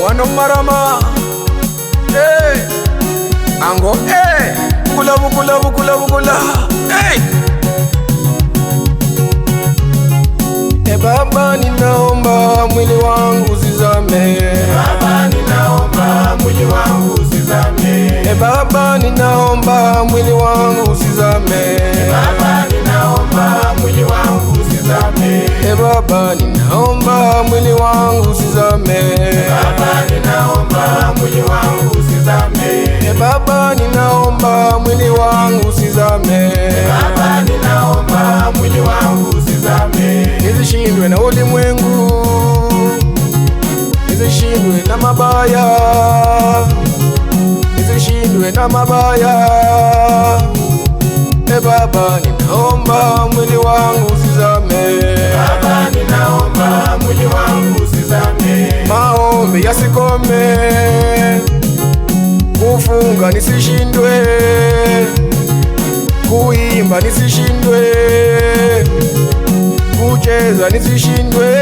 Wano marama ango kula Baba ninaomba mwili wangu usizame. Baba ninaomba mwili wangu usizame. Baba ninaomba mwili wangu usizame. Baba ninaomba mwili wangu usizame. Baba ninaomba mwili wangu usizame. Baba ninaomba mwili wangu usizame. Baba ninaomba mwili wangu usizame. Baba ninaomba mwili wangu usizame. Nisishindwe na ulimwengu, nisishindwe na mabaya, nisishindwe na mabaya. Baba ninaomba mwili wangu usizame. Baba ninaomba mwili wangu usizame. Maombi yasikome, kufunga nisishindwe, kuimba nisishindwe, kucheza nisishindwe.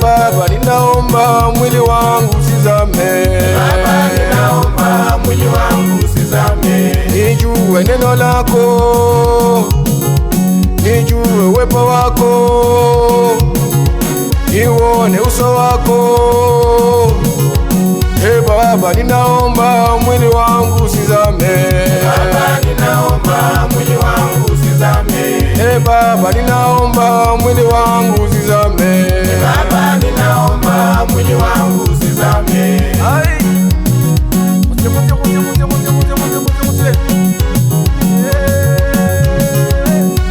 Baba ninaomba mwili wangu usizame. Baba ninaomba mwili wangu usizame. Nijue neno lako, nijue uwepo wako, nione uso wako. Baba ninaomba mwili wangu usizame. Baba ninaomba mwili wangu usizame. Baba ninaomba mwili wangu usizame. Baba ninaomba mwili wangu usizame.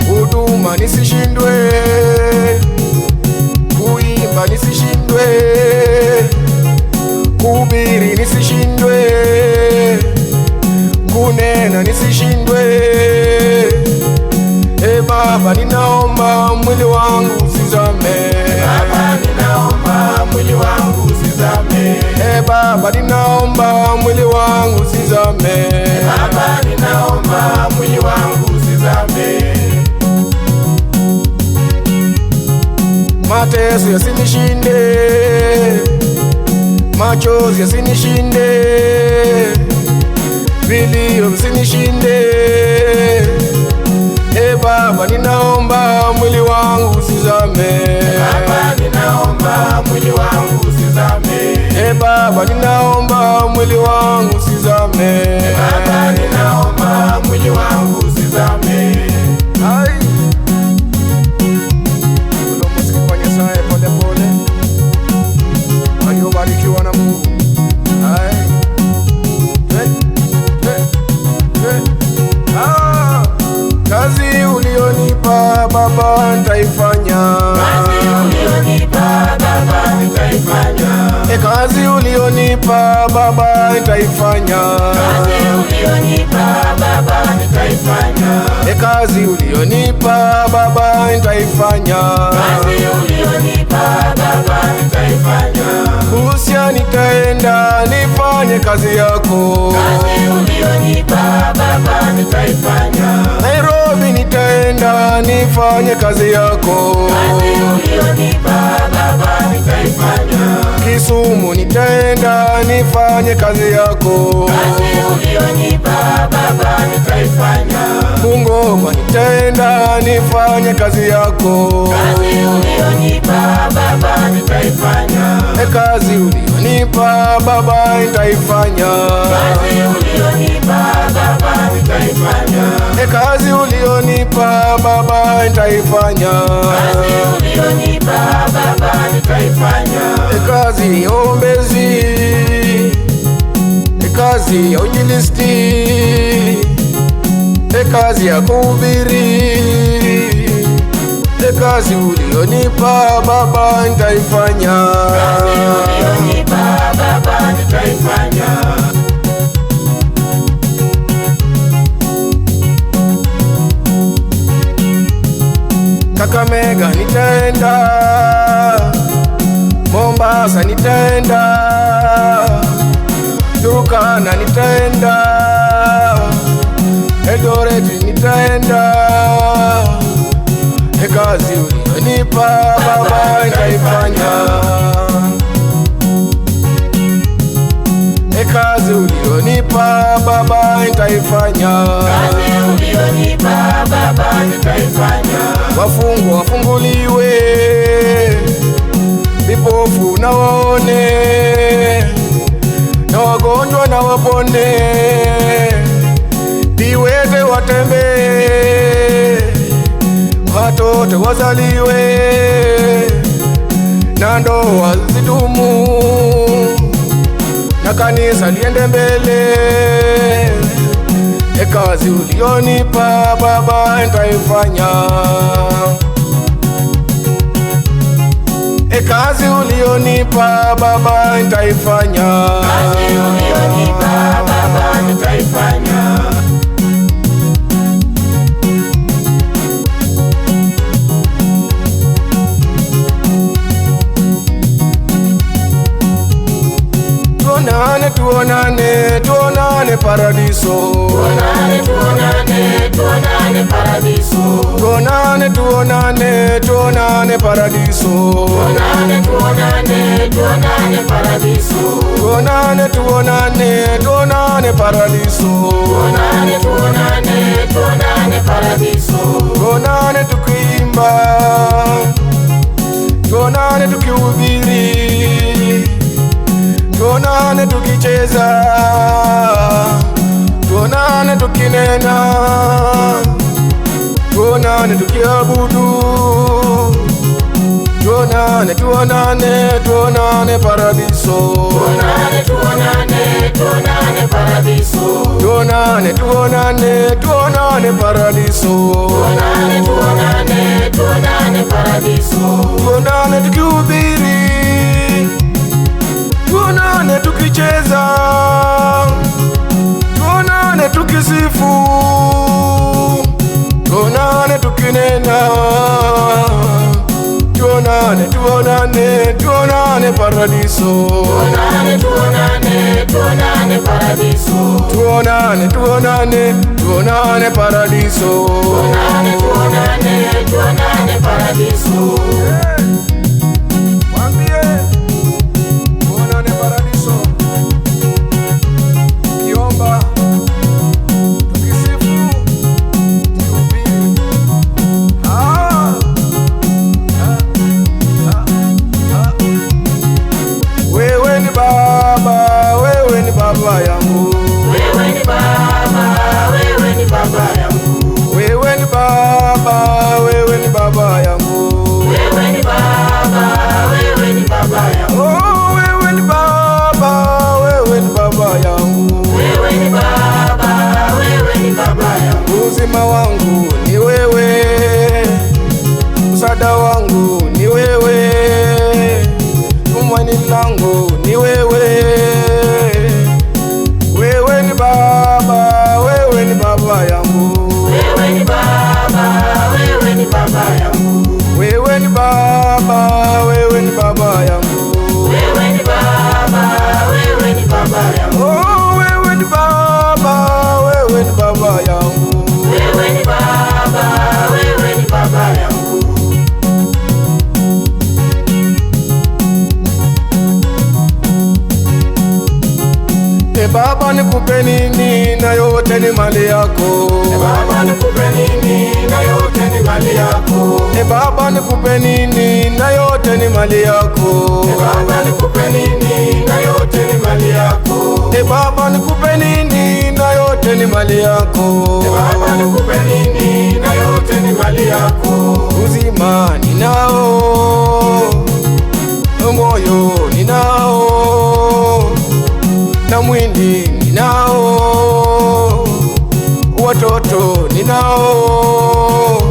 Huduma nisishindwe, kuimba nisishindwe, kuhubiri nisishindwe, kunena nisishindwe. Baba ninaomba mwili wangu usizame. Baba ninaomba mwili wangu usizame. Baba ninaomba mwili wangu usizame. Baba ninaomba mwili wangu usizame. Mateso yasinishinde, machozi yasinishinde, vilio visinishinde. Baba ninaomba mwili wangu usizame. Baba ninaomba mwili wangu usizame. Baba ninaomba mwili wangu usizame. Baba ninaomba mwili wangu usizame. Pole pole, waliobarikiwa na Mungu. Kazi ulionipa Baba nitaifanya. Kazi ulionipa Baba nitaifanya. Kazi ulionipa Baba nitaifanya. Kazi ulionipa Baba nitaifanya. Kazi ulionipa Baba nitaifanya. Kazi ulionipa Baba nitaifanya. Busia nitaenda nifanye kazi yako. Kazi ulionipa Baba nitaifanya. Nairobi nitaenda nifanye kazi yako. Kazi ulionipa Baba nitaifanya. Kisumu nitaenda nifanye kazi yako. Kazi ulionipa Baba nitaifanya. Bungoma nitaenda nifanye kazi yako. Kazi ulionipa Baba nitaifanya. Kazi ulionipa Baba nitaifanya. Kazi ulionipa Baba nitaifanya. Kazi ulionipa Baba nitaifanya. Kazi ulionipa Baba nitaifanya. Kazi ya uombezi, kazi ya uinjilisti, kazi ya kuhubiri. Kazi ulionipa Baba nitaifanya. Kazi ulionipa Baba nitaifanya. Kakamega nitaenda, Mombasa nitaenda, Turkana nitaenda, Eldoret nitaenda. Kazi ulionipa Baba nitaifanya. na waone, na wagonjwa na wapone, viwete watembee, watoto wazaliwe, na ndoa zidumu, na kanisa liende mbele. Kazi ulionipa Baba nitaifanya, kazi ulionipa Baba nitaifanya, kazi ulionipa Baba nitaifanya. Tuonane, tuonane, tuonane paradiso. Tuonane, tuonane, tuonane paradiso. Tuonane, tuonane, tuonane paradiso. Tuonane, tuonane, tuonane paradiso. Tuonane, tuonane, tuonane paradiso. Tuonane, tuonane, tuonane paradiso. Tuonane tukiimba, tuonane tukihubiri, tuonane tukicheza, tuonane tukinena, tuonane tukiabudu, tuonane, tuonane, tuonane paradiso. Tuonane, tuonane, tuonane paradiso. Tuonane, tuonane, tuonane paradiso. Tuonane, tuonane, tuonane paradiso. Tuonane tukihubiri, tuonane tukicheza, tuonane tukisifu, tuonane tukinena, tuonane, tuonane, tuonane paradiso. Tuonane, tuonane, tuonane paradiso. Tuonane, tuonane, tuonane paradiso. Tuonane, tuonane, tuonane paradiso. Mwambie tuonane paradiso, tukiomba, tukisifu, tukihubiri. Wewe ni Baba, wewe ni Baba yangu. Wewe ni Baba, wewe ni Baba yangu. Wewe ni Baba, wewe ni Baba yangu. Wewe ni Baba, wewe ni Baba yangu. Oh, wewe ni Baba, wewe ni Baba yangu. Wewe ni Baba, wewe ni Baba yangu. Uzima wangu ni wewe, msaada wangu ni wewe, tumaini langu ni wewe. Wewe ni Baba, wewe ni Baba yangu. Wewe ni Baba, wewe ni Baba yangu. Wewe ni Baba, wewe ni Baba yangu. Wewe ni Baba, wewe ni Baba yangu. Oh, wewe ni Baba, wewe ni Baba yangu. Wewe ni Baba, wewe ni Baba yangu. Baba nikupe nini na yote ni mali yako. Baba nikupe nini na yote ni mali yako. Baba nikupe nini na yote ni mali yako. Baba nikupe nini na yote ni mali yako. Baba nikupe nini na yote ni mali yako. Baba nikupe nini na yote ni mali yako. Uzima ninao, moyo ninao, na mwili ninao, watoto ninao.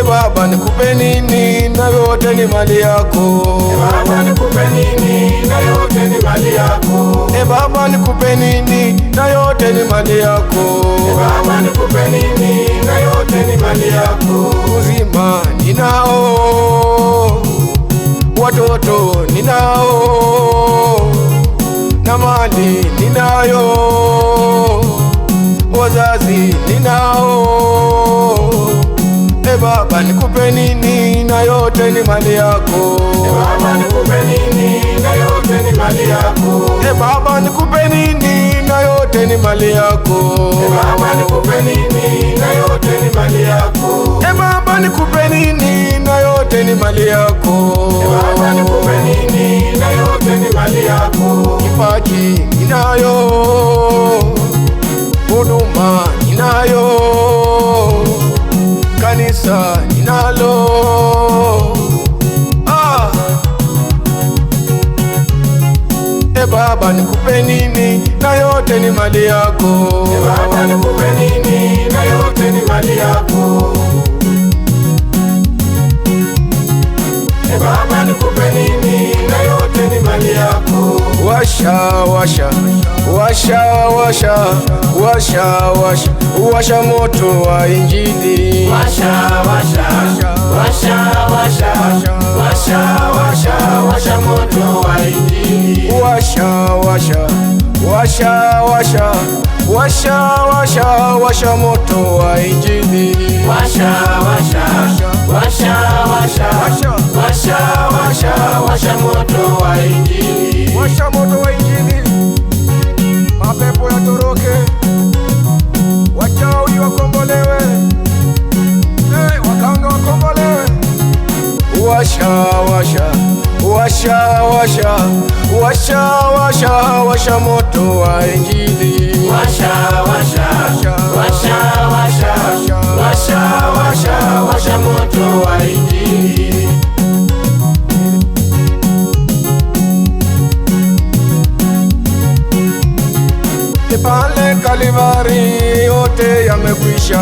Baba nikupe nini na yote ni mali yako. Baba nikupe nini na yote ni mali yako. Baba nikupe nini na yote ni mali yako. Baba nikupe nini na yote ni mali yako. Uzima ninao, watoto ninao, na mali ninayo, wazazi ninao. Baba nikupe nini na yote ni mali yako. Baba nikupe nini na yote ni mali yako. Baba nikupe nini na yote ni mali yako. Baba nikupe nini na yote ni mali yako. Baba nikupe nini na yote ni mali yako. Baba nikupe nini kipaji ninayo, huduma ninayo, kanisa ninalo. Baba nikupe nini na yote ni mali yako. Baba nikupe nini na yote ni mali yako. Baba nikupe nini na yote ni mali yako. Washa washa washa washa washa washa washa moto wa Injili. Washa washa washa washa washa washa washa moto wa Injili. Washa washa washa washa washa washa washa moto wa Injili. Washa washa washa washa washa washa washa moto wa Injili. Washa moto wa Injili. Mapepo yatoroke, wachawi wakombolewe, waganga wakombolewe. Washa washa washa washa washa washa washa moto wa Injili. Washa washa washa washa washa washa washa moto wa Injili. Pale Kalvari yote yamekwisha.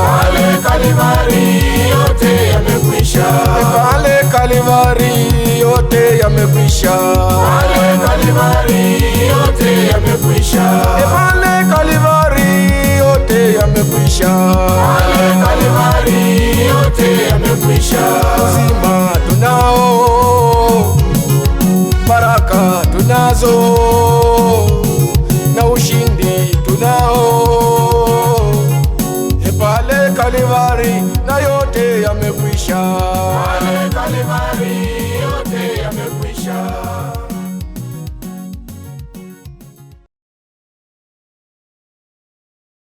Pale Kalvari yote yamekwisha. Pale Kalvari yote yamekwisha. Pale Kalvari yote yamekwisha. Pale Kalvari yote yamekwisha. Pale Kalvari yote yamekwisha. Uzima tunao, baraka tunazo.